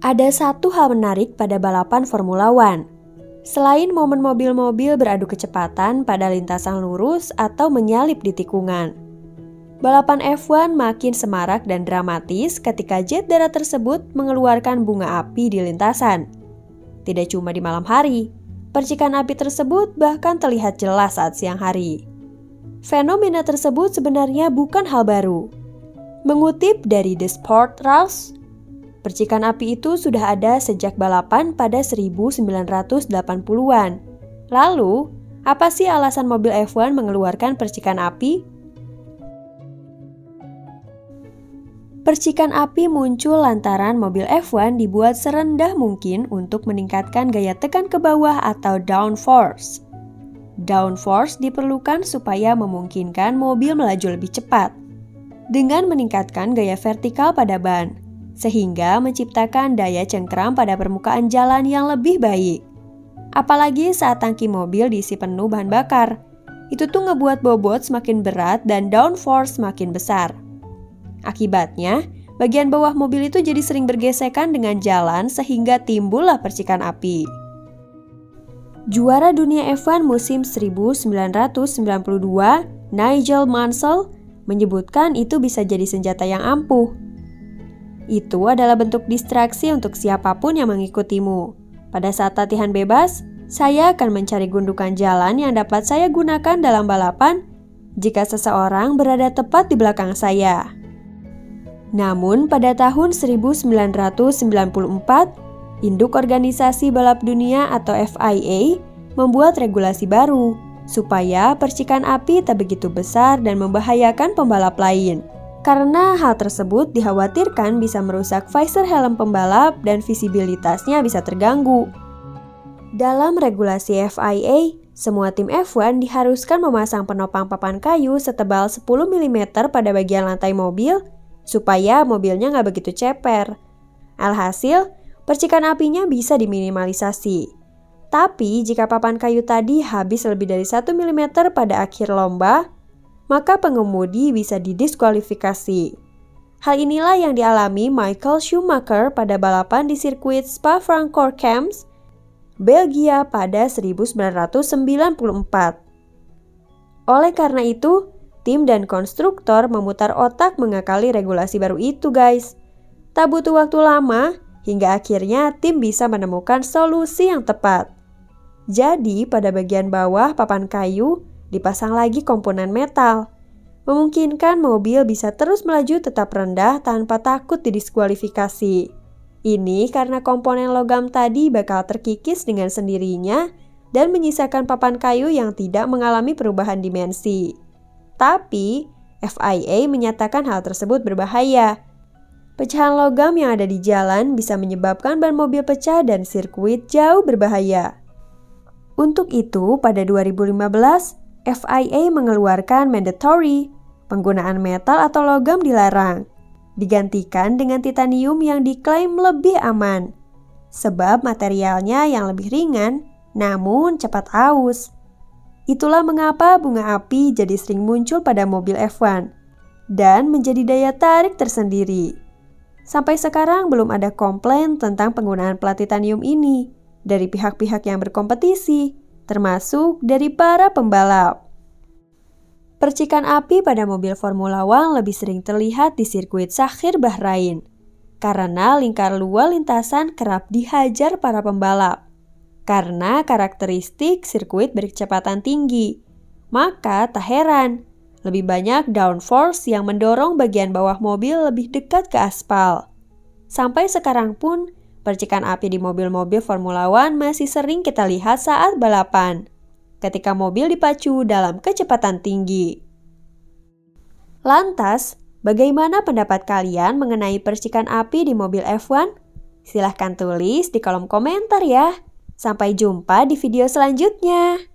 Ada satu hal menarik pada balapan Formula One. Selain momen mobil-mobil beradu kecepatan pada lintasan lurus atau menyalip di tikungan, balapan F1 makin semarak dan dramatis ketika jet darat tersebut mengeluarkan bunga api di lintasan. Tidak cuma di malam hari, percikan api tersebut bahkan terlihat jelas saat siang hari. Fenomena tersebut sebenarnya bukan hal baru. Mengutip dari The Sport Rules, percikan api itu sudah ada sejak balapan pada 1980-an. Lalu, apa sih alasan mobil F1 mengeluarkan percikan api? Percikan api muncul lantaran mobil F1 dibuat serendah mungkin untuk meningkatkan gaya tekan ke bawah atau downforce. Downforce diperlukan supaya memungkinkan mobil melaju lebih cepat dengan meningkatkan gaya vertikal pada ban, sehingga menciptakan daya cengkram pada permukaan jalan yang lebih baik. Apalagi saat tangki mobil diisi penuh bahan bakar, itu tuh ngebuat bobot semakin berat dan downforce semakin besar. Akibatnya, bagian bawah mobil itu jadi sering bergesekan dengan jalan sehingga timbullah percikan api. Juara dunia F1 musim 1992, Nigel Mansell, menyebutkan itu bisa jadi senjata yang ampuh. Itu adalah bentuk distraksi untuk siapapun yang mengikutimu. Pada saat latihan bebas, saya akan mencari gundukan jalan yang dapat saya gunakan dalam balapan jika seseorang berada tepat di belakang saya. Namun pada tahun 1994, induk organisasi balap dunia atau FIA membuat regulasi baru supaya percikan api tak begitu besar dan membahayakan pembalap lain. Karena hal tersebut dikhawatirkan bisa merusak visor helm pembalap dan visibilitasnya bisa terganggu. Dalam regulasi FIA, semua tim F1 diharuskan memasang penopang papan kayu setebal 10 mm pada bagian lantai mobil supaya mobilnya nggak begitu ceper. Alhasil, percikan apinya bisa diminimalisasi. Tapi jika papan kayu tadi habis lebih dari 1 mm pada akhir lomba, maka pengemudi bisa didiskualifikasi. Hal inilah yang dialami Michael Schumacher pada balapan di sirkuit Spa-Francorchamps, Belgia pada 1994. Oleh karena itu, tim dan konstruktor memutar otak mengakali regulasi baru itu, guys. Tak butuh waktu lama, hingga akhirnya tim bisa menemukan solusi yang tepat. Jadi, pada bagian bawah papan kayu dipasang lagi komponen metal, memungkinkan mobil bisa terus melaju tetap rendah tanpa takut didiskualifikasi. Ini karena komponen logam tadi bakal terkikis dengan sendirinya dan menyisakan papan kayu yang tidak mengalami perubahan dimensi. Tapi, FIA menyatakan hal tersebut berbahaya. Pecahan logam yang ada di jalan bisa menyebabkan ban mobil pecah dan sirkuit jauh berbahaya. Untuk itu, pada 2015, FIA mengeluarkan mandatory, penggunaan metal atau logam dilarang, digantikan dengan titanium yang diklaim lebih aman, sebab materialnya yang lebih ringan namun cepat aus. Itulah mengapa bunga api jadi sering muncul pada mobil F1 dan menjadi daya tarik tersendiri. Sampai sekarang belum ada komplain tentang penggunaan plat titanium ini dari pihak-pihak yang berkompetisi, termasuk dari para pembalap. Percikan api pada mobil Formula One lebih sering terlihat di sirkuit Sakhir Bahrain, karena lingkar luar lintasan kerap dihajar para pembalap. Karena karakteristik sirkuit berkecepatan tinggi, maka tak heran lebih banyak downforce yang mendorong bagian bawah mobil lebih dekat ke aspal. Sampai sekarang pun, percikan api di mobil-mobil Formula One masih sering kita lihat saat balapan, ketika mobil dipacu dalam kecepatan tinggi. Lantas, bagaimana pendapat kalian mengenai percikan api di mobil F1? Silahkan tulis di kolom komentar ya. Sampai jumpa di video selanjutnya.